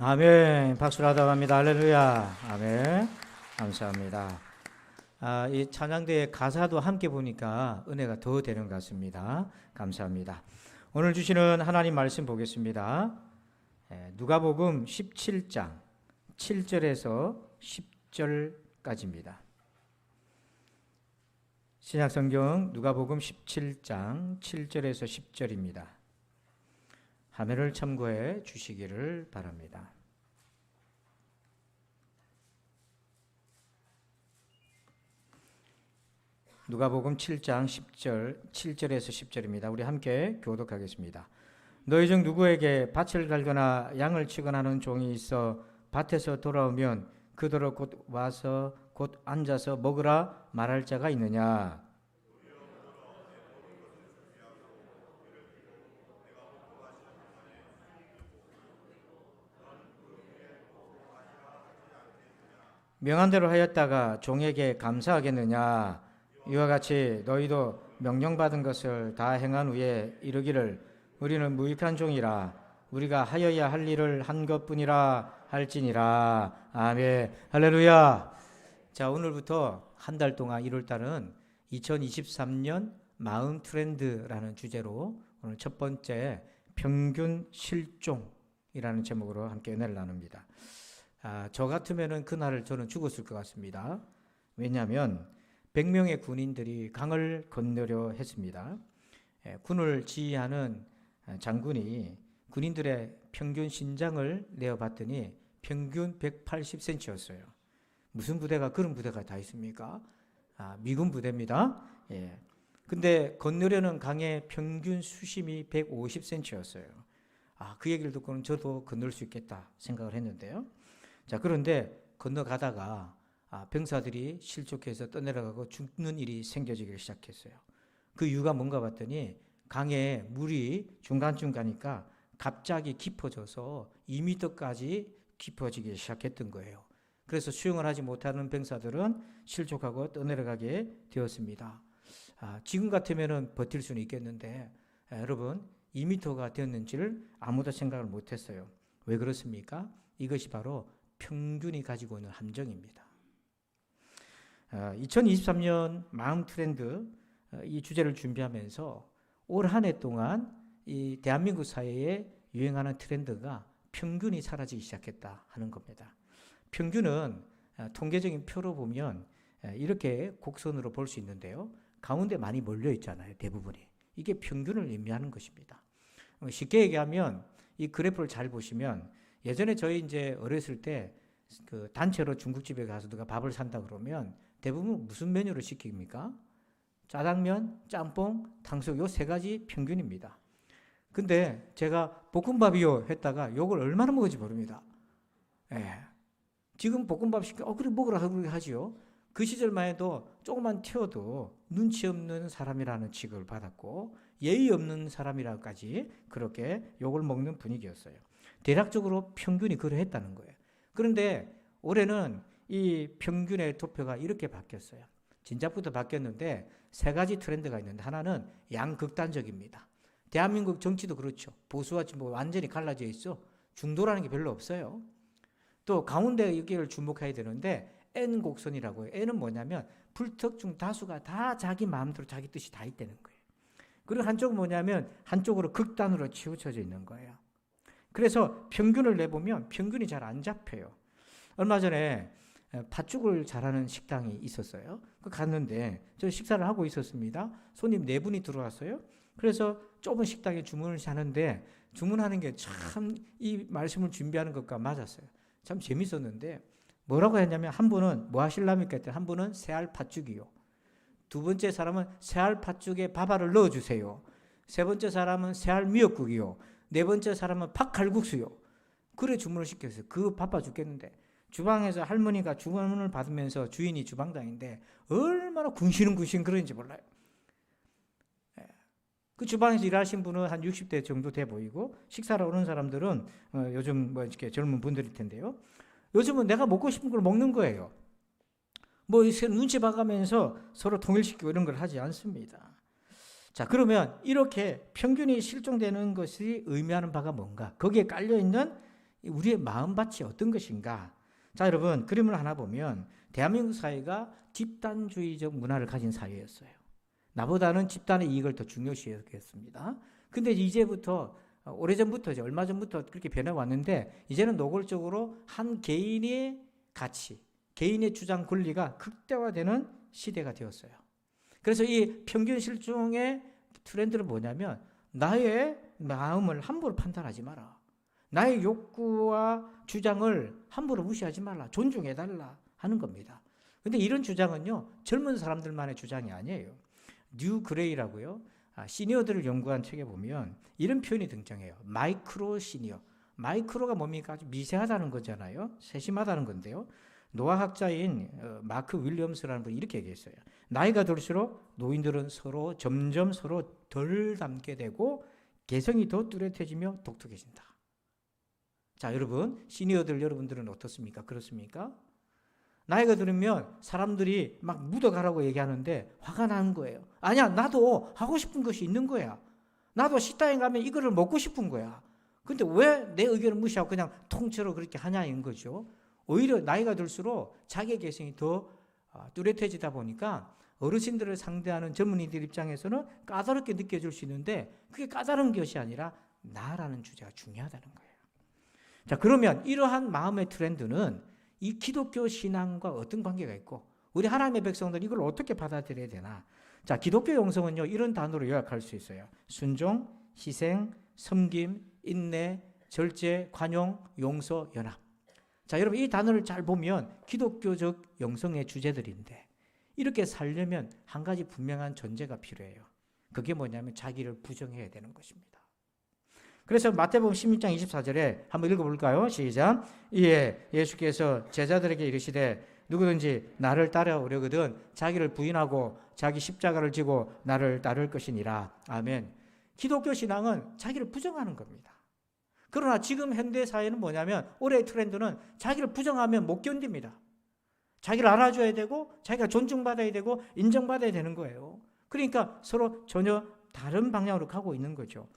아멘. 박수를 하다갑니다. 할렐루야. 아멘. 감사합니다. 이 찬양대의 가사도 함께 보니까 은혜가 더 되는 것 같습니다. 감사합니다. 오늘 주시는 하나님 말씀 보겠습니다. 누가복음 17장 7절에서 10절까지입니다. 신약성경 누가복음 17장 7절에서 10절입니다. 화면을 참고해 주시기를 바랍니다. 누가복음 7장 7절에서 10절입니다. 우리 함께 교독하겠습니다. 너희 중 누구에게 밭을 갈거나 양을 치거나 하는 종이 있어 밭에서 돌아오면 그더러 곧 와서 곧 앉아서 먹으라 말할 자가 있느냐? 명한 대로 하였다가 종에게 감사하겠느냐? 이와 같이 너희도 명령받은 것을 다 행한 후에 이르기를 우리는 무익한 종이라 우리가 하여야 할 일을 한 것뿐이라 할지니라. 아멘. 할렐루야. 자, 오늘부터 한 달 동안 1월달은 2023년 마음 트렌드라는 주제로 오늘 첫 번째 평균 실종이라는 제목으로 함께 은혜를 나눕니다. 저 같으면은 그날을 저는 죽었을 것 같습니다. 왜냐하면 100명의 군인들이 강을 건너려 했습니다. 군을 지휘하는 장군이 군인들의 평균 신장을 내어봤더니 평균 180cm였어요. 무슨 부대가 그런 부대가 다 있습니까? 미군 부대입니다. 근데 건너려는 강의 평균 수심이 150cm였어요. 그 얘기를 듣고는 저도 건널 수 있겠다 생각을 했는데요. 자, 그런데 건너가다가 병사들이 실족해서 떠내려가고 죽는 일이 생겨지기 시작했어요. 그 이유가 뭔가 봤더니 강에 물이 중간쯤 가니까 갑자기 깊어져서 2m까지 깊어지기 시작했던 거예요. 그래서 수영을 하지 못하는 병사들은 실족하고 떠내려가게 되었습니다. 지금 같으면 버틸 수는 있겠는데 여러분 2m가 되었는지를 아무도 생각을 못했어요. 왜 그렇습니까? 이것이 바로 평균이 가지고 있는 함정입니다. 2023년 마음 트렌드 이 주제를 준비하면서 올 한 해 동안 이 대한민국 사회에 유행하는 트렌드가 평균이 사라지기 시작했다 하는 겁니다. 평균은 통계적인 표로 보면 이렇게 곡선으로 볼 수 있는데요. 가운데 많이 몰려 있잖아요. 대부분이. 이게 평균을 의미하는 것입니다. 쉽게 얘기하면 이 그래프를 잘 보시면 예전에 저희 이제 어렸을 때 그 단체로 중국집에 가서 누가 밥을 산다 그러면 대부분 무슨 메뉴를 시킵니까? 짜장면, 짬뽕, 탕수육 요 세 가지 평균입니다. 근데 제가 볶음밥이요 했다가 욕을 얼마나 먹은지 모릅니다. 지금 볶음밥 시켜 그래 먹으라 그렇게 하지요. 그 시절만 해도 조금만 튀어도 눈치 없는 사람이라는 취급을 받았고 예의 없는 사람이라고까지 그렇게 욕을 먹는 분위기였어요. 대략적으로 평균이 그러했다는 거예요. 그런데 올해는 이 평균의 도표가 이렇게 바뀌었어요. 진작부터 바뀌었는데 세 가지 트렌드가 있는데 하나는 양극단적입니다. 대한민국 정치도 그렇죠. 보수와 진보 완전히 갈라져 있어. 중도라는 게 별로 없어요. 또 가운데 여기를 주목해야 되는데 N 곡선이라고 해요. N은 뭐냐면 불특정 다수가 다 자기 마음대로 자기 뜻이 다 있다는 거예요. 그리고 한쪽은 뭐냐면 한쪽으로 극단으로 치우쳐져 있는 거예요. 그래서 평균을 내보면 평균이 잘 안 잡혀요. 얼마 전에 팥죽을 잘하는 식당이 있었어요. 갔는데 저 식사를 하고 있었습니다. 손님 4분이 들어왔어요. 그래서 좁은 식당에 주문을 하는데 주문하는 게 참 이 말씀을 준비하는 것과 맞았어요. 참 재밌었는데 뭐라고 했냐면 한 분은 뭐 하실랍니까 했더니 한 분은 새알 팥죽이요. 두 번째 사람은 새알 팥죽에 밥알을 넣어주세요. 세 번째 사람은 새알 미역국이요. 네 번째 사람은 팥칼국수요. 그래 주문을 시켰어요. 그거 바빠 죽겠는데 주방에서 할머니가 주문을 받으면서 주인이 주방장인데 얼마나 군시는 그런지 몰라요. 그 주방에서 일하신 분은 한 60대 정도 돼 보이고 식사를 오는 사람들은 요즘 뭐 이렇게 젊은 분들일 텐데요. 요즘은 내가 먹고 싶은 걸 먹는 거예요. 뭐 눈치 봐가면서 서로 통일시키고 이런 걸 하지 않습니다. 자, 그러면 이렇게 평균이 실종되는 것이 의미하는 바가 뭔가? 거기에 깔려있는 우리의 마음밭이 어떤 것인가? 자, 여러분, 그림을 하나 보면 대한민국 사회가 집단주의적 문화를 가진 사회였어요. 나보다는 집단의 이익을 더 중요시했습니다. 근데 이제부터 오래전부터 얼마 전부터 그렇게 변해왔는데 이제는 노골적으로 한 개인의 가치, 개인의 주장 권리가 극대화되는 시대가 되었어요. 그래서 이 평균 실종의 트렌드는 뭐냐면 나의 마음을 함부로 판단하지 마라. 나의 욕구와 주장을 함부로 무시하지 말라. 존중해달라 하는 겁니다. 근데 이런 주장은요, 젊은 사람들만의 주장이 아니에요. 뉴 그레이라고요. 시니어들을 연구한 책에 보면 이런 표현이 등장해요. 마이크로 시니어. 마이크로가 뭡니까? 아주 미세하다는 거잖아요. 세심하다는 건데요. 노화학자인 마크 윌리엄스라는 분이 이렇게 얘기했어요. 나이가 들수록 노인들은 점점 서로 덜 닮게 되고 개성이 더 뚜렷해지며 독특해진다. 자, 여러분, 시니어들 여러분들은 어떻습니까? 그렇습니까? 나이가 들으면 사람들이 막 묻어가라고 얘기하는데 화가 나는 거예요. 아니야, 나도 하고 싶은 것이 있는 거야. 나도 식당에 가면 이거를 먹고 싶은 거야. 근데 왜 내 의견을 무시하고 그냥 통째로 그렇게 하냐는 거죠. 오히려 나이가 들수록 자기의 개성이 더 뚜렷해지다 보니까 어르신들을 상대하는 전문의들 입장에서는 까다롭게 느껴질 수 있는데 그게 까다로운 것이 아니라 나라는 주제가 중요하다는 거예요. 자, 그러면 이러한 마음의 트렌드는 이 기독교 신앙과 어떤 관계가 있고 우리 하나님의 백성들은 이걸 어떻게 받아들여야 되나? 자, 기독교 영성은요, 이런 단어로 요약할 수 있어요. 순종, 희생, 섬김, 인내, 절제, 관용, 용서, 연합. 자, 여러분, 이 단어를 잘 보면 기독교적 영성의 주제들인데 이렇게 살려면 한 가지 분명한 전제가 필요해요. 그게 뭐냐면 자기를 부정해야 되는 것입니다. 그래서 마태복음 16장 24절에 한번 읽어볼까요? 시작. 이에 예수께서 제자들에게 이르시되 누구든지 나를 따라오려거든 자기를 부인하고 자기 십자가를 지고 나를 따를 것이니라. 아멘. 기독교 신앙은 자기를 부정하는 겁니다. 그러나 지금 현대 사회는 뭐냐면 올해의 트렌드는 자기를 부정하면 못 견딥니다. 자기를 알아줘야 되고 자기가 존중받아야 되고 인정받아야 되는 거예요. 그러니까 서로 전혀 다른 방향으로 가고 있는 거죠.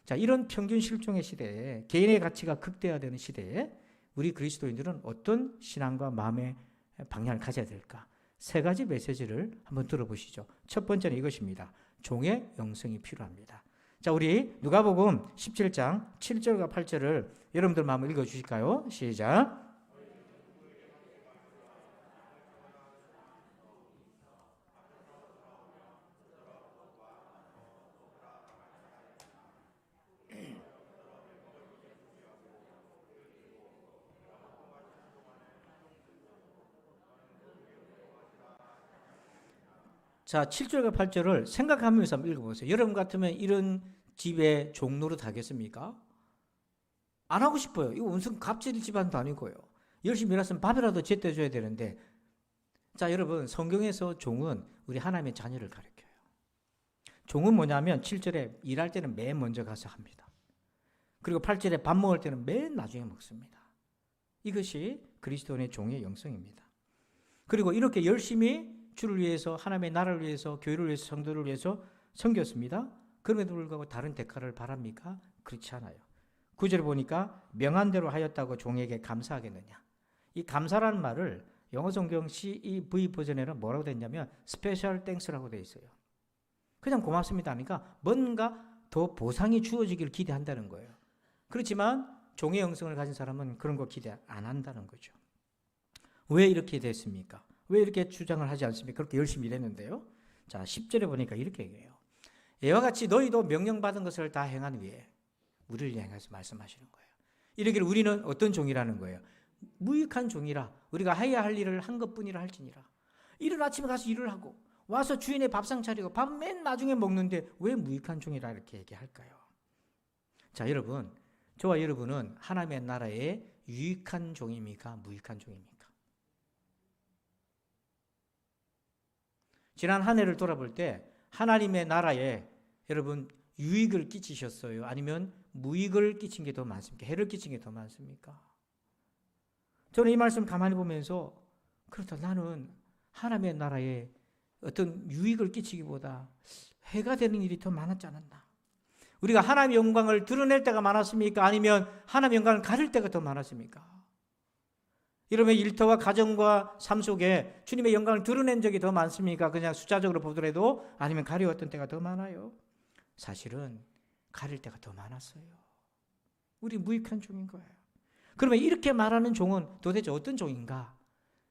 자, 이런 평균 실종의 시대에 개인의 가치가 극대화되는 시대에 우리 그리스도인들은 어떤 신앙과 마음의 방향을 가져야 될까? 세 가지 메시지를 한번 들어보시죠. 첫 번째는 이것입니다. 종의 영성이 필요합니다. 자, 우리 누가복음 17장 7절과 8절을 여러분들 한번 읽어주실까요? 시작. 자, 7절과 8절을 생각하면서 한번 읽어보세요. 여러분 같으면 이런 집의 종로로 하겠습니까? 안 하고 싶어요. 이거 무슨 갑질 집안도 아니고요. 열심히 일했으면 밥이라도 제때 줘야 되는데. 자, 여러분, 성경에서 종은 우리 하나님의 자녀를 가리켜요. 종은 뭐냐면 7절에 일할 때는 맨 먼저 가서 합니다. 그리고 8절에 밥 먹을 때는 맨 나중에 먹습니다. 이것이 그리스도인의 종의 영성입니다. 그리고 이렇게 열심히 주를 위해서, 하나님의 나라를 위해서, 교회를 위해서, 성도를 위해서 섬겼습니다. 그럼에도 불구하고 다른 대가를 바랍니까? 그렇지 않아요. 9절에 보니까 명한 대로 하였다고 종에게 감사하겠느냐. 이 감사라는 말을 영어 성경 CEV 버전에는 뭐라고 돼 있냐면 스페셜 땡스라고 돼 있어요. 그냥 고맙습니다 하니까 뭔가 더 보상이 주어지길 기대한다는 거예요. 그렇지만 종의 영성을 가진 사람은 그런 거 기대 안 한다는 거죠. 왜 이렇게 됐습니까? 왜 이렇게 주장을 하지 않습니까? 그렇게 열심히 일했는데요. 자, 10절에 보니까 이렇게 얘기해요. 이와 같이 너희도 명령받은 것을 다 행한 위에 우리를 향해서 말씀하시는 거예요. 이러기를 우리는 어떤 종이라는 거예요? 무익한 종이라. 우리가 해야 할 일을 한 것뿐이라 할지니라. 이른 아침에 가서 일을 하고 와서 주인의 밥상 차리고 밥 맨 나중에 먹는데 왜 무익한 종이라 이렇게 얘기할까요? 자, 여러분, 저와 여러분은 하나님의 나라의 유익한 종입니까? 무익한 종입니까? 지난 한 해를 돌아볼 때 하나님의 나라에 여러분 유익을 끼치셨어요? 아니면 무익을 끼친 게 더 많습니까? 해를 끼친 게 더 많습니까? 저는 이 말씀 가만히 보면서 그렇다, 나는 하나님의 나라에 어떤 유익을 끼치기보다 해가 되는 일이 더 많았지 않았나. 우리가 하나님의 영광을 드러낼 때가 많았습니까? 아니면 하나님의 영광을 가릴 때가 더 많았습니까? 이러면 일터와 가정과 삶 속에 주님의 영광을 드러낸 적이 더 많습니까? 그냥 숫자적으로 보더라도, 아니면 가리웠던 때가 더 많아요? 사실은 가릴 때가 더 많았어요. 우리 무익한 종인 거예요. 그러면 이렇게 말하는 종은 도대체 어떤 종인가?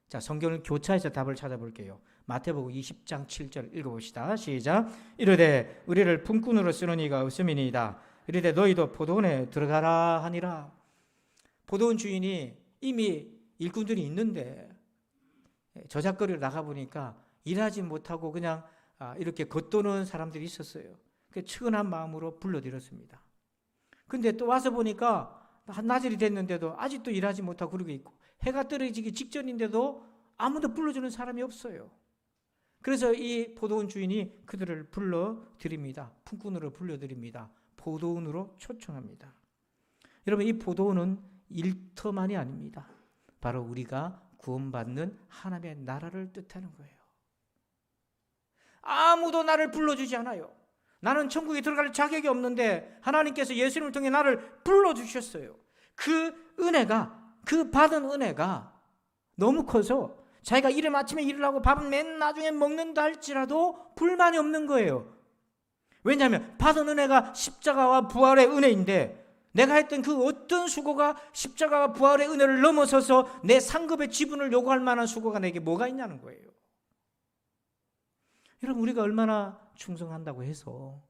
자, 성경을 교차해서 답을 찾아볼게요. 마태복음 20장 7절 읽어봅시다. 시작. 이르되 우리를 품꾼으로 쓰는 이가 없음이니이다. 이르되 너희도 포도원에 들어가라 하니라. 포도원 주인이 이미 일꾼들이 있는데 저작거리로 나가보니까 일하지 못하고 그냥 이렇게 겉도는 사람들이 있었어요. 그 측은한 마음으로 불러들였습니다. 근데 또 와서 보니까 한나절이 됐는데도 아직도 일하지 못하고 그러고 있고, 해가 떨어지기 직전인데도 아무도 불러주는 사람이 없어요. 그래서 이 포도원 주인이 그들을 불러드립니다. 품꾼으로 불러드립니다. 포도원으로 초청합니다. 여러분, 이 포도원은 일터만이 아닙니다. 바로 우리가 구원받는 하나님의 나라를 뜻하는 거예요. 아무도 나를 불러주지 않아요. 나는 천국에 들어갈 자격이 없는데 하나님께서 예수님을 통해 나를 불러주셨어요. 그 은혜가, 그 받은 은혜가 너무 커서 자기가 이른 아침에 일을 하고 밥은 맨 나중에 먹는다 할지라도 불만이 없는 거예요. 왜냐하면 받은 은혜가 십자가와 부활의 은혜인데, 내가 했던 그 어떤 수고가 십자가와 부활의 은혜를 넘어서서 내 상급의 지분을 요구할 만한 수고가 내게 뭐가 있냐는 거예요. 여러분, 우리가 얼마나 충성한다고 해서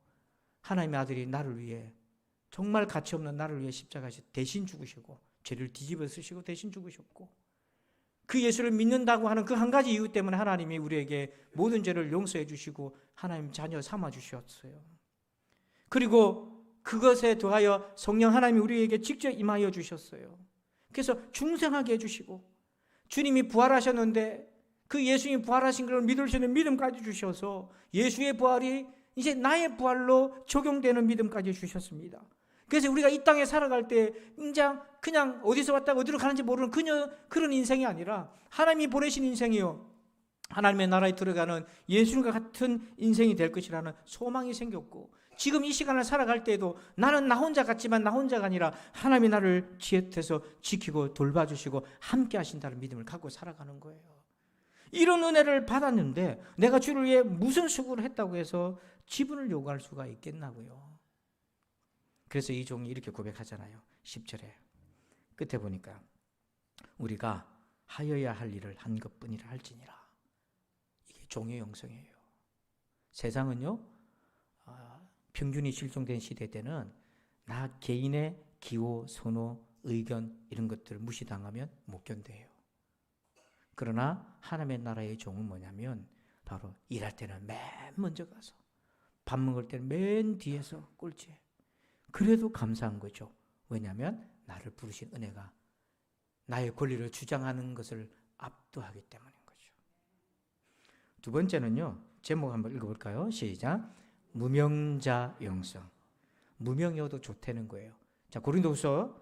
하나님의 아들이 나를 위해, 정말 가치 없는 나를 위해 십자가에서 대신 죽으시고 죄를 뒤집어 쓰시고 대신 죽으셨고, 그 예수를 믿는다고 하는 그 한 가지 이유 때문에 하나님이 우리에게 모든 죄를 용서해 주시고 하나님 자녀 삼아 주셨어요. 그리고 그것에 더하여 성령 하나님이 우리에게 직접 임하여 주셨어요. 그래서 중생하게 해주시고, 주님이 부활하셨는데 그 예수님이 부활하신 걸 믿을 수 있는 믿음까지 주셔서 예수의 부활이 이제 나의 부활로 적용되는 믿음까지 주셨습니다. 그래서 우리가 이 땅에 살아갈 때 그냥 어디서 왔다가 어디로 가는지 모르는 그런 인생이 아니라 하나님이 보내신 인생이요, 하나님의 나라에 들어가는 예수님과 같은 인생이 될 것이라는 소망이 생겼고, 지금 이 시간을 살아갈 때에도 나는 나 혼자 같지만 나 혼자가 아니라 하나님이 나를 지혜해서 지키고 돌봐주시고 함께 하신다는 믿음을 갖고 살아가는 거예요. 이런 은혜를 받았는데 내가 주를 위해 무슨 수고를 했다고 해서 지분을 요구할 수가 있겠나고요. 그래서 이 종이 이렇게 고백하잖아요. 10절에 끝에 보니까 우리가 하여야 할 일을 한 것뿐이라 할지니라. 이게 종의 영성이에요. 세상은요, 평균이 실종된 시대 때는 나 개인의 기호, 선호, 의견 이런 것들을 무시당하면 못 견뎌요. 그러나 하나님의 나라의 종은 뭐냐면 바로 일할 때는 맨 먼저 가서, 밥 먹을 때는 맨 뒤에서 꼴찌해. 그래도 감사한 거죠. 왜냐하면 나를 부르신 은혜가 나의 권리를 주장하는 것을 압도하기 때문인 거죠. 두 번째는요, 제목 한번 읽어볼까요? 시작. 무명자 영성. 무명이어도 좋다는 거예요. 자, 고린도후서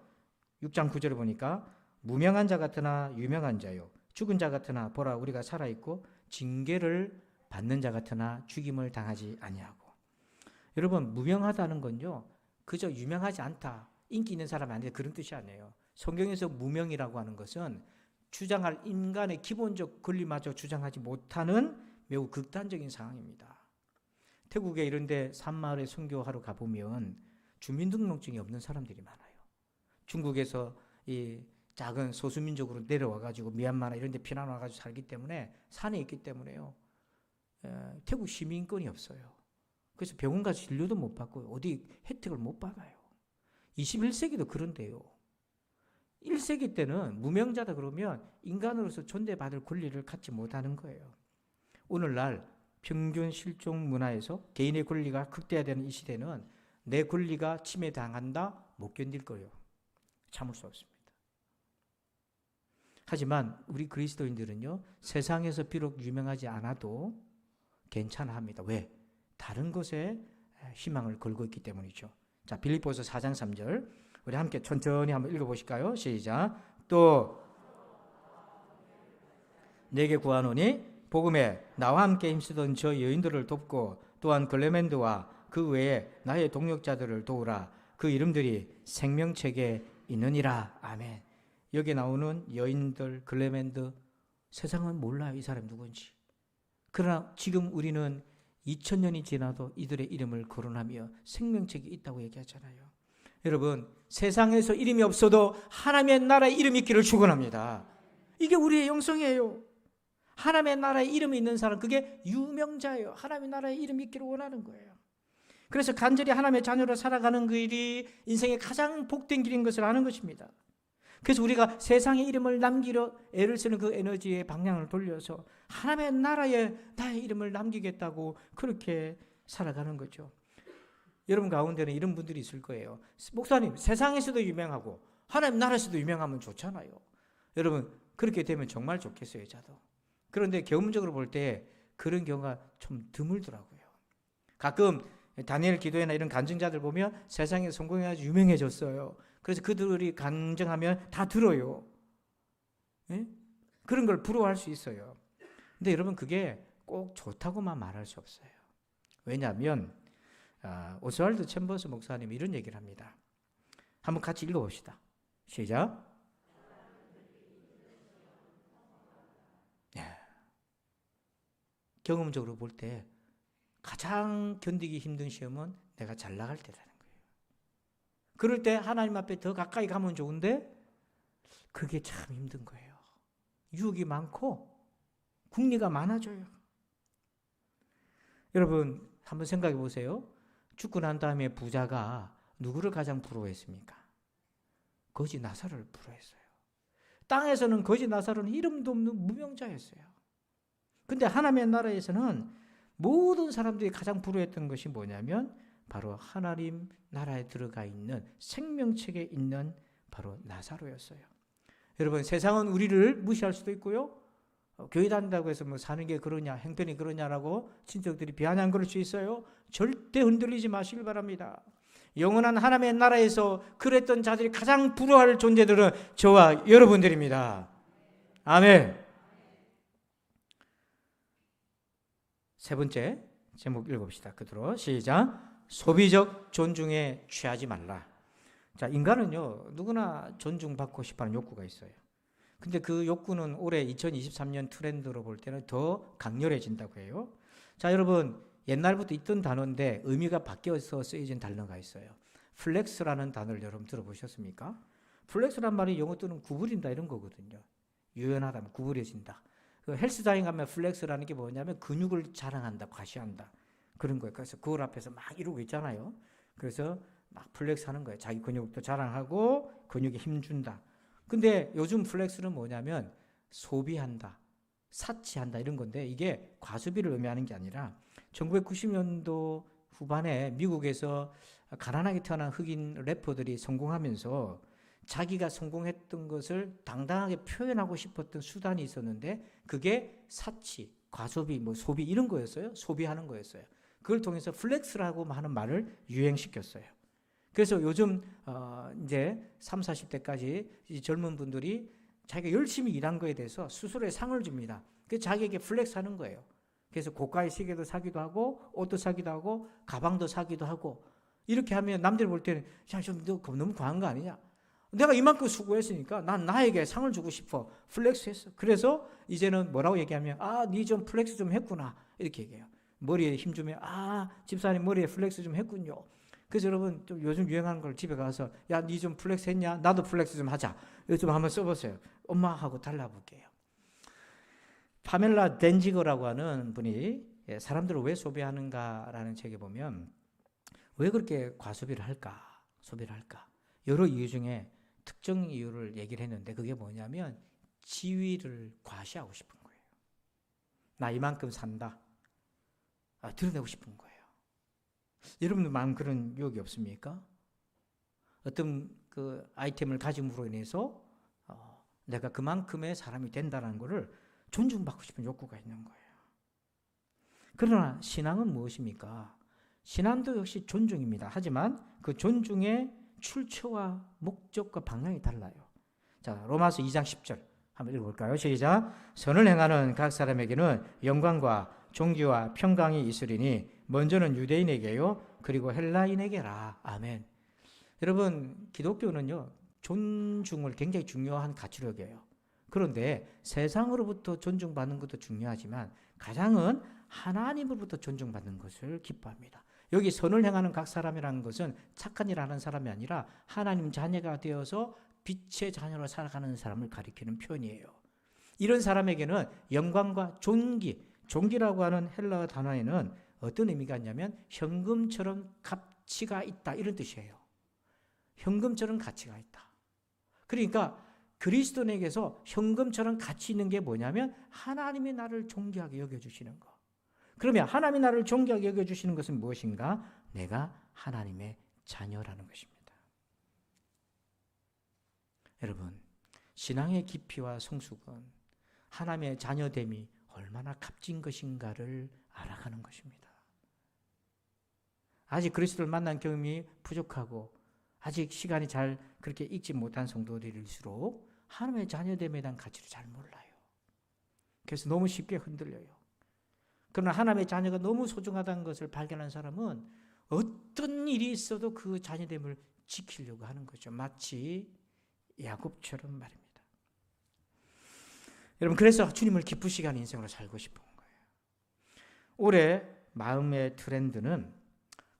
6장 9절에 보니까 무명한 자 같으나 유명한 자요, 죽은 자 같으나 보라 우리가 살아있고 징계를 받는 자 같으나 죽임을 당하지 아니하고. 여러분, 무명하다는 건요, 그저 유명하지 않다, 인기 있는 사람이 아니라 그런 뜻이 아니에요. 성경에서 무명이라고 하는 것은 주장할 인간의 기본적 권리마저 주장하지 못하는 매우 극단적인 상황입니다. 태국에 이런 데 산마을에 선교하러 가보면 주민등록증이 없는 사람들이 많아요. 중국에서 이 작은 소수민족으로 내려와가지고 미얀마나 이런 데 피난 와가지고 살기 때문에, 산에 있기 때문에요, 태국 시민권이 없어요. 그래서 병원 가서 진료도 못 받고 어디 혜택을 못 받아요. 21세기도 그런데요. 1세기 때는 무명자다 그러면 인간으로서 존대받을 권리를 갖지 못하는 거예요. 오늘날 평균 실종 문화에서 개인의 권리가 극대화되는 이 시대는 내 권리가 침해당한다, 못 견딜 거예요. 참을 수 없습니다. 하지만 우리 그리스도인들은요, 세상에서 비록 유명하지 않아도 괜찮아 합니다. 왜? 다른 것에 희망을 걸고 있기 때문이죠. 자, 빌립보서 4장 3절 우리 함께 천천히 한번 읽어보실까요? 시작. 또 내게 구하노니 복음에 나와 함께 힘쓰던 저 여인들을 돕고, 또한 글레멘드와 그 외에 나의 동역자들을 도우라. 그 이름들이 생명책에 있느니라. 아멘. 여기 나오는 여인들, 글레멘드, 세상은 몰라요, 이 사람이 누군지. 그러나 지금 우리는 2000년이 지나도 이들의 이름을 거론하며 생명책이 있다고 얘기하잖아요. 여러분, 세상에서 이름이 없어도 하나님의 나라의 이름이 있기를 축원합니다. 이게 우리의 영성이에요. 하나님의 나라에 이름이 있는 사람, 그게 유명자예요. 하나님의 나라에 이름이 있기를 원하는 거예요. 그래서 간절히 하나님의 자녀로 살아가는 그 일이 인생의 가장 복된 길인 것을 아는 것입니다. 그래서 우리가 세상의 이름을 남기려 애를 쓰는 그 에너지의 방향을 돌려서 하나님의 나라에 나의 이름을 남기겠다고 그렇게 살아가는 거죠. 여러분 가운데는 이런 분들이 있을 거예요. 목사님, 세상에서도 유명하고 하나님 나라에서도 유명하면 좋잖아요. 여러분, 그렇게 되면 정말 좋겠어요, 저도. 그런데 경험적으로 볼 때 그런 경우가 좀 드물더라고요. 가끔 다니엘 기도회나 이런 간증자들 보면 세상에 성공해가지고 유명해졌어요. 그래서 그들이 간증하면 다 들어요. 예? 그런 걸 부러워할 수 있어요. 근데 여러분, 그게 꼭 좋다고만 말할 수 없어요. 왜냐하면 오스왈드 챔버스 목사님이 이런 얘기를 합니다. 한번 같이 읽어봅시다. 시작. 경험적으로 볼 때 가장 견디기 힘든 시험은 내가 잘 나갈 때라는 거예요. 그럴 때 하나님 앞에 더 가까이 가면 좋은데 그게 참 힘든 거예요. 유혹이 많고 궁리가 많아져요. 여러분 한번 생각해 보세요. 죽고 난 다음에 부자가 누구를 가장 부러워했습니까? 거지 나사로를 부러워했어요. 땅에서는 거지 나사로는 이름도 없는 무명자였어요. 근데 하나님의 나라에서는 모든 사람들이 가장 부러워했던 것이 뭐냐면 바로 하나님 나라에 들어가 있는 생명책에 있는 바로 나사로였어요. 여러분 세상은 우리를 무시할 수도 있고요. 교회 다닌다고 해서 뭐 사는 게 그러냐, 행편이 그러냐라고 친척들이 비아냥 그럴 수 있어요. 절대 흔들리지 마시길 바랍니다. 영원한 하나님의 나라에서 그랬던 자들이 가장 부러워할 존재들은 저와 여러분들입니다. 아멘. 세 번째 제목 읽어봅시다. 그대로 시작. 소비적 존중에 취하지 말라. 자, 인간은요 누구나 존중받고 싶어하는 욕구가 있어요. 근데 그 욕구는 올해 2023년 트렌드로 볼 때는 더 강렬해진다고 해요. 자, 여러분 옛날부터 있던 단어인데 의미가 바뀌어서 쓰여진 단어가 있어요. 플렉스라는 단어를 여러분 들어보셨습니까? 플렉스란 말이 영어 뜻은 구부린다 이런 거거든요. 유연하다, 구부려진다. 그 헬스장에 가면 플렉스라는 게 뭐냐면 근육을 자랑한다, 과시한다 그런 거예요. 그래서 거울 앞에서 막 이러고 있잖아요. 그래서 막 플렉스 하는 거예요. 자기 근육도 자랑하고 근육에 힘준다. 근데 요즘 플렉스는 뭐냐면 소비한다, 사치한다 이런 건데 이게 과소비를 의미하는 게 아니라 1990년도 후반에 미국에서 가난하게 태어난 흑인 래퍼들이 성공하면서 자기가 성공했던 것을 당당하게 표현하고 싶었던 수단이 있었는데 그게 사치, 과소비, 뭐 소비 이런 거였어요. 소비하는 거였어요. 그걸 통해서 플렉스라고 하는 말을 유행시켰어요. 그래서 요즘 이제 30, 40대까지 이 젊은 분들이 자기가 열심히 일한 거에 대해서 스스로의 상을 줍니다. 그래서 자기에게 플렉스 하는 거예요. 그래서 고가의 시계도 사기도 하고 옷도 사기도 하고 가방도 사기도 하고 이렇게 하면 남들이 볼 때는 야, 좀 너 너무 과한 거 아니냐? 내가 이만큼 수고했으니까 난 나에게 상을 주고 싶어. 플렉스했어. 그래서 이제는 뭐라고 얘기하면 니 좀 플렉스 좀 했구나 이렇게 얘기해요. 머리에 힘 주면 집사님 머리에 플렉스 좀 했군요. 그래서 여러분 좀 요즘 유행하는 걸 집에 가서 야, 니 좀 플렉스 했냐? 나도 플렉스 좀 하자. 이거 좀 한번 써보세요. 엄마하고 달라볼게요. 파멜라 덴지거라고 하는 분이 사람들을 왜 소비하는가라는 책에 보면 왜 그렇게 과소비를 할까? 소비를 할까? 여러 이유 중에 특정 이유를 얘기를 했는데 그게 뭐냐면 지위를 과시하고 싶은 거예요. 나 이만큼 산다. 드러내고 싶은 거예요. 여러분들 마음 그런 유혹이 없습니까? 어떤 그 아이템을 가짐으로 인해서 내가 그만큼의 사람이 된다는 것을 존중받고 싶은 욕구가 있는 거예요. 그러나 신앙은 무엇입니까? 신앙도 역시 존중입니다. 하지만 그 존중의 출처와 목적과 방향이 달라요. 자, 로마서 2장 10절 한번 읽어볼까요? 시작. 선을 행하는 각 사람에게는 영광과 존귀와 평강이 있으리니 먼저는 유대인에게요, 그리고 헬라인에게라. 아멘. 여러분, 기독교는요, 존중을 굉장히 중요한 가치로 여겨요. 그런데 세상으로부터 존중받는 것도 중요하지만 가장은 하나님으로부터 존중받는 것을 기뻐합니다. 여기 선을 행하는 각 사람이라는 것은 착한 일 하는 사람이 아니라 하나님 자녀가 되어서 빛의 자녀로 살아가는 사람을 가리키는 표현이에요. 이런 사람에게는 영광과 존귀라고 하는 헬라어 단어에는 어떤 의미가 있냐면 현금처럼 가치가 있다, 이런 뜻이에요. 현금처럼 가치가 있다. 그러니까 그리스도인에게서 현금처럼 가치 있는 게 뭐냐면 하나님이 나를 존귀하게 여겨주시는 거. 그러면 하나님이 나를 존귀하게 여겨주시는 것은 무엇인가? 내가 하나님의 자녀라는 것입니다. 여러분, 신앙의 깊이와 성숙은 하나님의 자녀됨이 얼마나 값진 것인가를 알아가는 것입니다. 아직 그리스도를 만난 경험이 부족하고 아직 시간이 잘 그렇게 익지 못한 성도들일수록 하나님의 자녀됨에 대한 가치를 잘 몰라요. 그래서 너무 쉽게 흔들려요. 그러나 하나님의 자녀가 너무 소중하다는 것을 발견한 사람은 어떤 일이 있어도 그 자녀됨을 지키려고 하는 거죠. 마치 야곱처럼 말입니다. 여러분, 그래서 주님을 기쁘시게 하는 인생으로 살고 싶은 거예요. 올해 마음의 트렌드는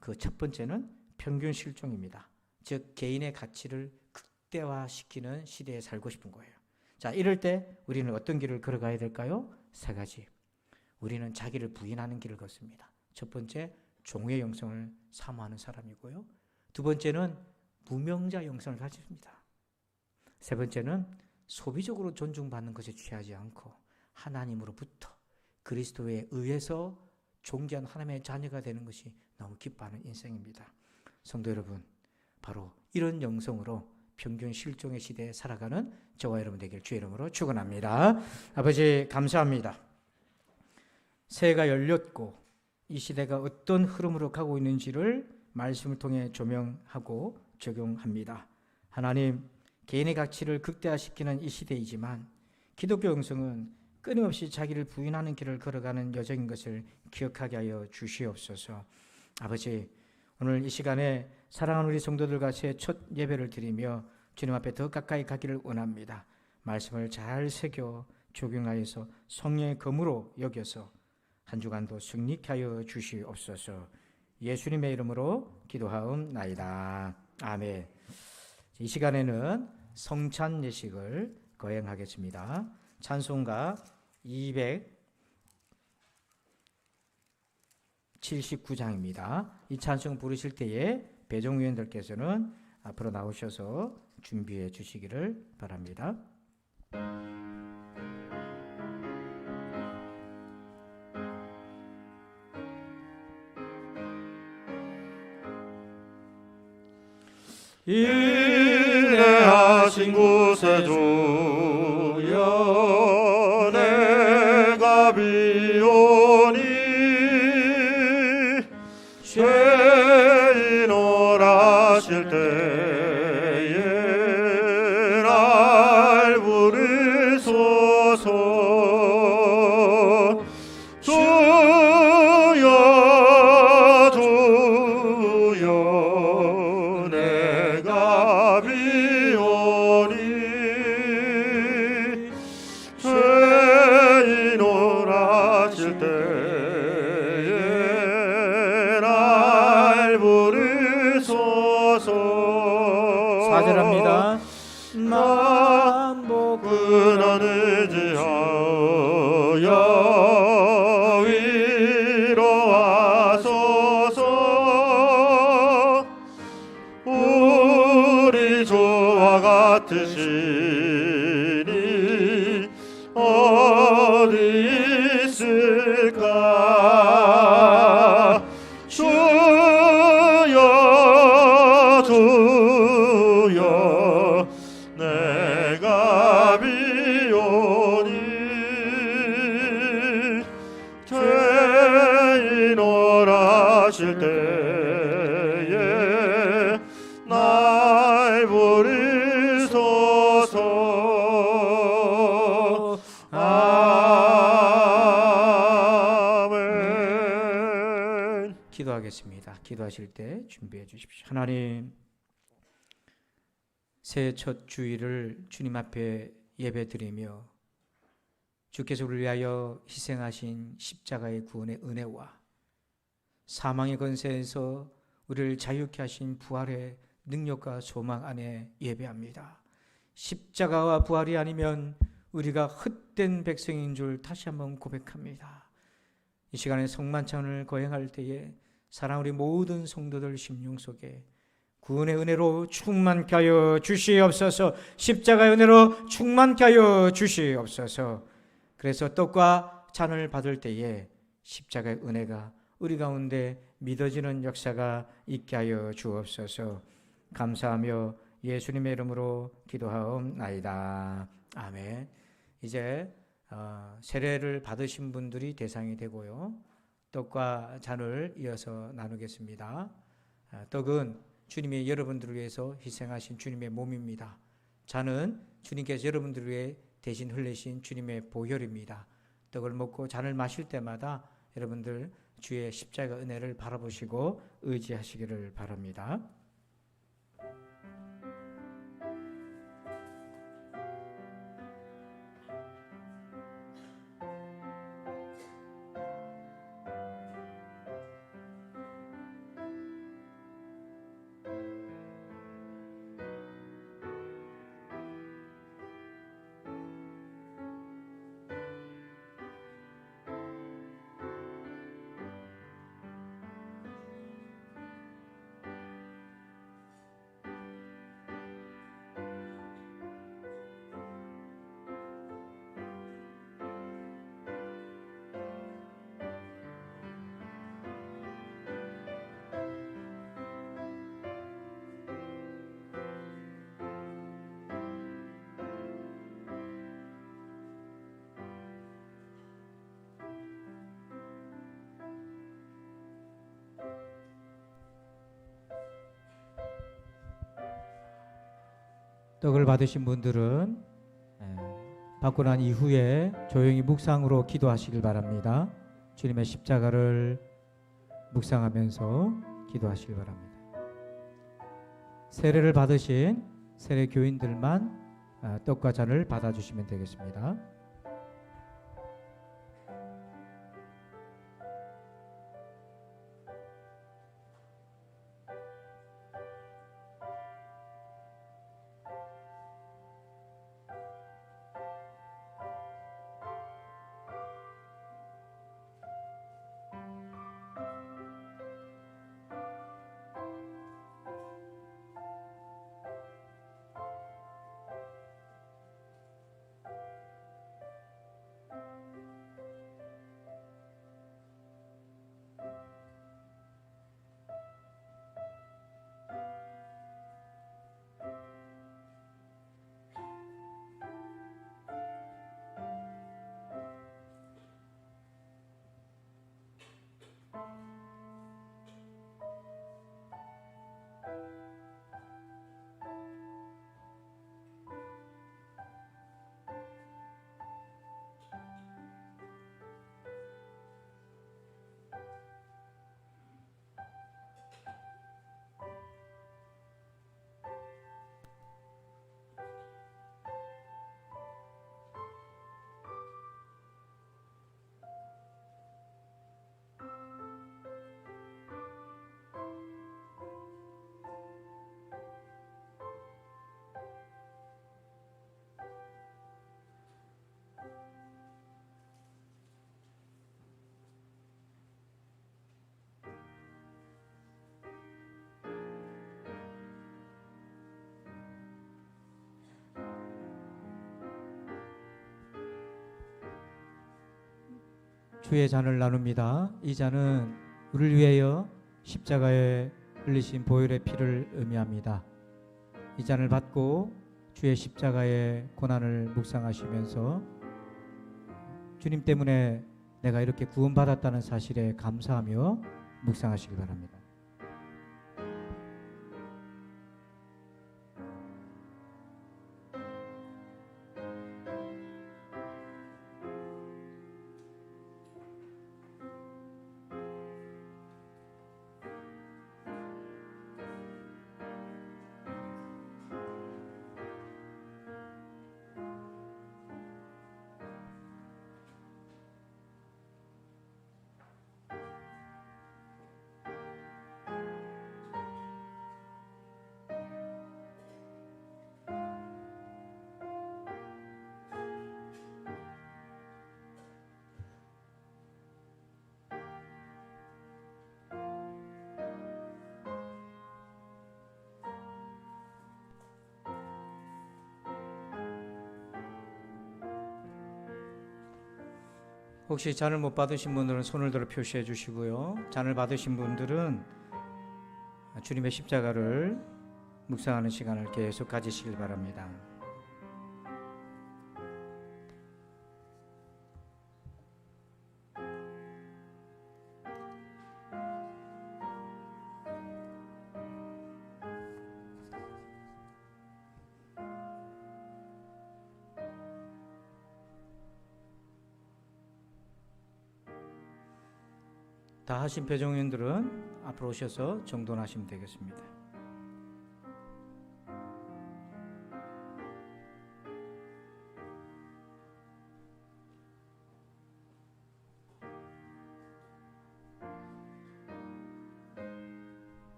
그 첫 번째는 평균 실종입니다. 즉 개인의 가치를 극대화시키는 시대에 살고 싶은 거예요. 자, 이럴 때 우리는 어떤 길을 걸어가야 될까요? 세 가지. 우리는 자기를 부인하는 길을 걷습니다. 첫 번째, 종의 영성을 사모하는 사람이고요. 두 번째는 무명자 영성을 가집니다. 세 번째는 소비적으로 존중받는 것에 취하지 않고 하나님으로부터 그리스도에 의해서 존귀한 하나님의 자녀가 되는 것이 너무 기뻐하는 인생입니다. 성도 여러분, 바로 이런 영성으로 평균 실종의 시대에 살아가는 저와 여러분 되길 주의 이름으로 축원합니다. 아버지, 감사합니다. 새해가 열렸고 이 시대가 어떤 흐름으로 가고 있는지를 말씀을 통해 조명하고 적용합니다. 하나님, 개인의 가치를 극대화시키는 이 시대이지만 기독교 영성은 끊임없이 자기를 부인하는 길을 걸어가는 여정인 것을 기억하게 하여 주시옵소서. 아버지, 오늘 이 시간에 사랑하는 우리 성도들과 새 첫 예배를 드리며 주님 앞에 더 가까이 가기를 원합니다. 말씀을 잘 새겨 적용하여서 성령의 검으로 여겨서 한 주간도 승리케 하여 주시옵소서. 예수님의 이름으로 기도하옵나이다. 아멘. 이 시간에는 성찬 예식을 거행하겠습니다. 찬송가 279장입니다. 이 찬송 부르실 때에 배종위원들께서는 앞으로 나오셔서 준비해 주시기를 바랍니다. 인내하신 구세주여 내가 비오니 죄인오라실 때에 날 부르소서. 주여 주여 내가 비오니 기도하겠습니다. 기도하실 때 준비해 주십시오. 하나님, 새해 첫 주일을 주님 앞에 예배드리며 주께서 우리를 위하여 희생하신 십자가의 구원의 은혜와 사망의 권세에서 우리를 자유케 하신 부활의 능력과 소망 안에 예배합니다. 십자가와 부활이 아니면 우리가 헛된 백성인 줄 다시 한번 고백합니다. 이 시간에 성만찬을 거행할 때에 사랑 우리 모든 성도들 심령 속에 구원의 은혜로 충만케 하여 주시옵소서. 십자가의 은혜로 충만케 하여 주시옵소서. 그래서 떡과 잔을 받을 때에 십자가의 은혜가 우리 가운데 믿어지는 역사가 있게 하여 주옵소서. 감사하며 예수님의 이름으로 기도하옵나이다. 아멘. 이제 세례를 받으신 분들이 대상이 되고요. 떡과 잔을 이어서 나누겠습니다. 떡은 주님이 여러분들을 위해서 희생하신 주님의 몸입니다. 잔은 주님께서 여러분들을 위해 대신 흘리신 주님의 보혈입니다. 떡을 먹고 잔을 마실 때마다 여러분들 주의 십자가 은혜를 바라보시고 의지하시기를 바랍니다. 떡을 받으신 분들은 받고 난 이후에 조용히 묵상으로 기도하시길 바랍니다. 주님의 십자가를 묵상하면서 기도하시길 바랍니다. 세례를 받으신 세례 교인들만 떡과 잔을 받아주시면 되겠습니다. 주의 잔을 나눕니다. 이 잔은 우리를 위하여 십자가에 흘리신 보혈의 피를 의미합니다. 이 잔을 받고 주의 십자가의 고난을 묵상하시면서 주님 때문에 내가 이렇게 구원받았다는 사실에 감사하며 묵상하시기 바랍니다. 혹시 잔을 못 받으신 분들은 손을 들어 표시해 주시고요. 잔을 받으신 분들은 주님의 십자가를 묵상하는 시간을 계속 가지시길 바랍니다. 다 하신 배종인들은 앞으로 오셔서 정돈하시면 되겠습니다.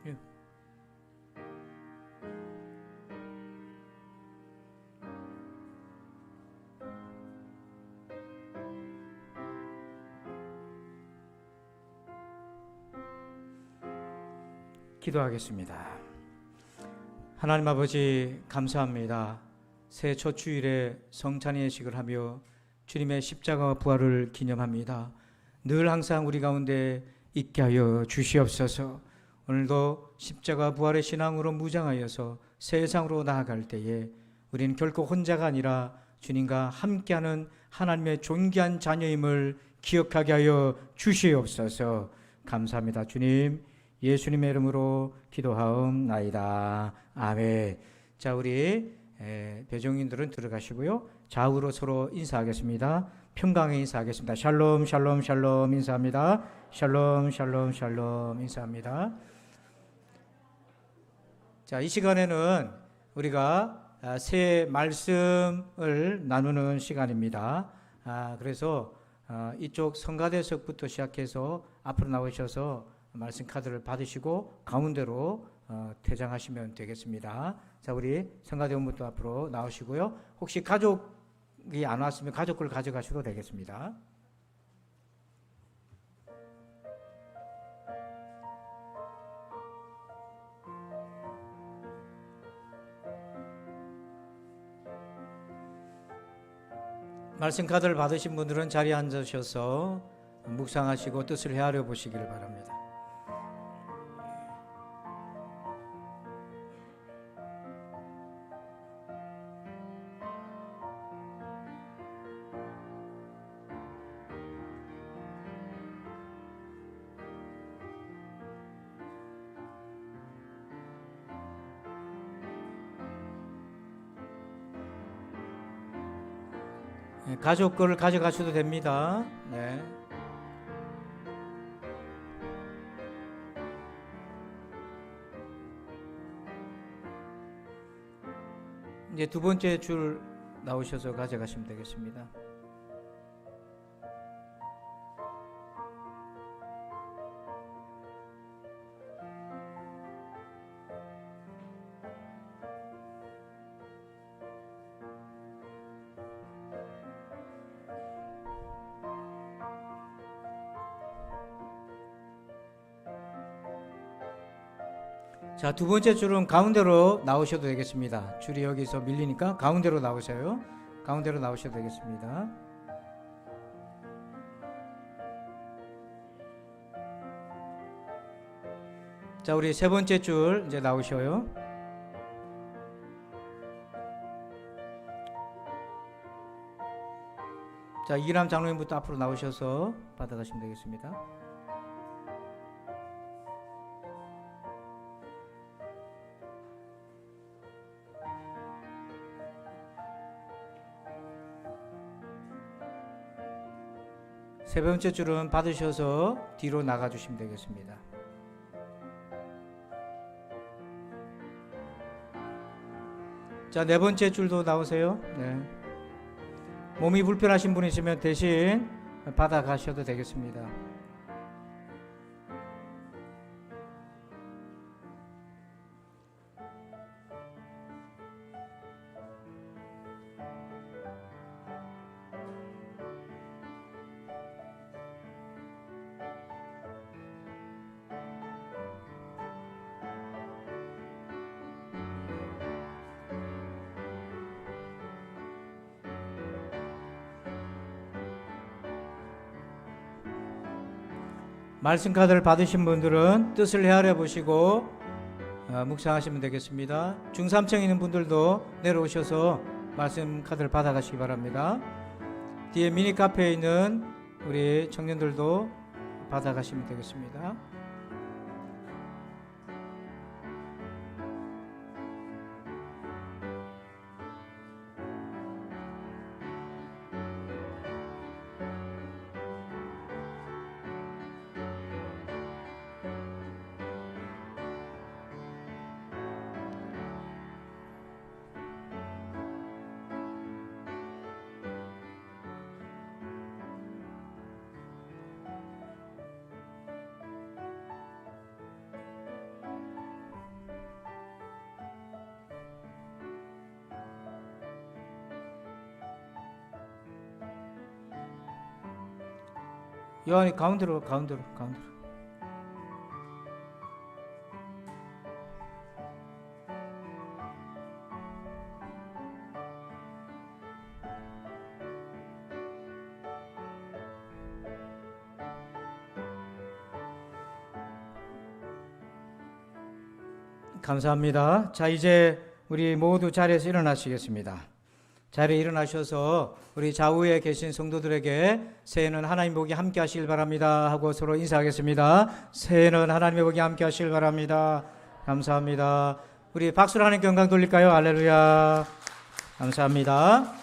예. 기도하겠습니다. 하나님 아버지 감사합니다. 새해 첫 주일에 성찬 예식을 하며 주님의 십자가와 부활을 기념합니다. 늘 항상 우리 가운데 있게 하여 주시옵소서. 오늘도 십자가 부활의 신앙으로 무장하여서 세상으로 나아갈 때에 우리는 결코 혼자가 아니라 주님과 함께하는 하나님의 존귀한 자녀임을 기억하게 하여 주시옵소서. 감사합니다. 주님, 예수님의 이름으로 기도하옵나이다. 아멘. 자, 우리 배종인들은 들어가시고요. 좌우로 서로 인사하겠습니다. 평강에 인사하겠습니다. 샬롬 샬롬 샬롬 인사합니다. 샬롬 샬롬 샬롬 인사합니다. 자, 이 시간에는 우리가 새 말씀을 나누는 시간입니다. 그래서 이쪽 성가대석부터 시작해서 앞으로 나오셔서 말씀 카드를 받으시고 가운데로 퇴장하시면 되겠습니다. 자, 우리 성가대원부터 앞으로 나오시고요. 혹시 가족이 안 왔으면 가족을 가져가셔도 되겠습니다. 말씀 카드를 받으신 분들은 자리에 앉으셔서 묵상하시고 뜻을 헤아려 보시길 바랍니다. 가족 거를 가져가셔도 됩니다. 네. 이제 두 번째 줄 나오셔서 가져가시면 되겠습니다. 자, 두 번째 줄은 가운데로 나오셔도 되겠습니다. 줄이 여기서 밀리니까 가운데로 나오세요. 가운데로 나오셔도 되겠습니다. 자, 우리 세 번째 줄 이제 나오셔요. 자, 이기남 장로님부터 앞으로 나오셔서 받아가시면 되겠습니다. 세 번째 줄은 받으셔서 뒤로 나가 주시면 되겠습니다. 자, 네 번째 줄도 나오세요. 네. 몸이 불편하신 분 있으면 대신 받아 가셔도 되겠습니다. 말씀 카드를 받으신 분들은 뜻을 헤아려 보시고 묵상하시면 되겠습니다. 중삼층에 있는 분들도 내려오셔서 말씀 카드를 받아가시기 바랍니다. 뒤에 미니 카페에 있는 우리 청년들도 받아가시면 되겠습니다. 요한이 가운데로. 감사합니다. 자, 이제 우리 모두 자리에서 일어나시겠습니다. 자리에 일어나셔서 우리 좌우에 계신 성도들에게 새해는 하나님 복이 함께 하시길 바랍니다 하고 서로 인사하겠습니다. 새해는 하나님의 복이 함께 하시길 바랍니다. 감사합니다. 우리 박수로 하나님께 영광 돌릴까요? 할렐루야. 감사합니다.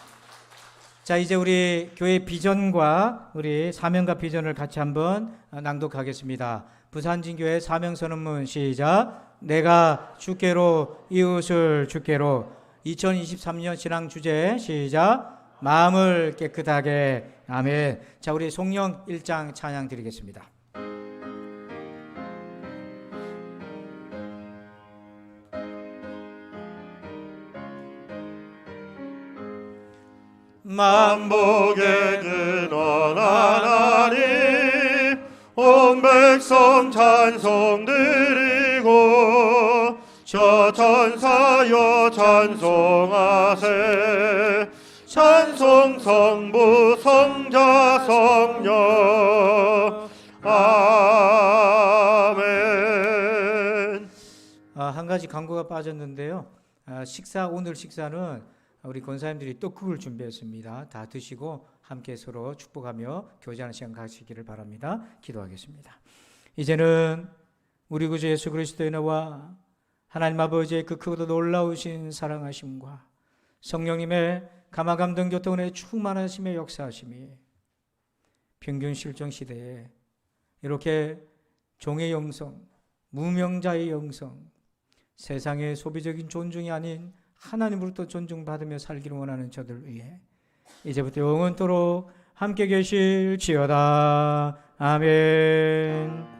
자, 이제 우리 교회 비전과 우리 사명과 비전을 같이 한번 낭독하겠습니다. 부산진교회 사명선언문 시작. 내가 주께로 이웃을 주께로. 2023년 신앙 주제 시작. 마음을 깨끗하게. 아멘. 자, 우리 송영 1장 찬양 드리겠습니다. 만복의 근원 하나님 온 백성 찬송 드리고 저 천사여 찬송하세. 찬송 성부 성자 성령. 아멘. 한 가지 광고가 빠졌는데요. 오늘 식사는 우리 권사님들이 떡국을 준비했습니다. 다 드시고 함께 서로 축복하며 교제하는 시간 가지시기를 바랍니다. 기도하겠습니다. 이제는 우리 구주 예수 그리스도의 은혜와 하나님 아버지의 그 크고도 놀라우신 사랑하심과 성령님의 감화감동 교통의 충만하심의 역사하심이 평균 실정 시대에 이렇게 종의 영성, 무명자의 영성, 세상의 소비적인 존중이 아닌 하나님으로부터 존중받으며 살기를 원하는 저들 위해 이제부터 영원토록 함께 계실지어다. 아멘.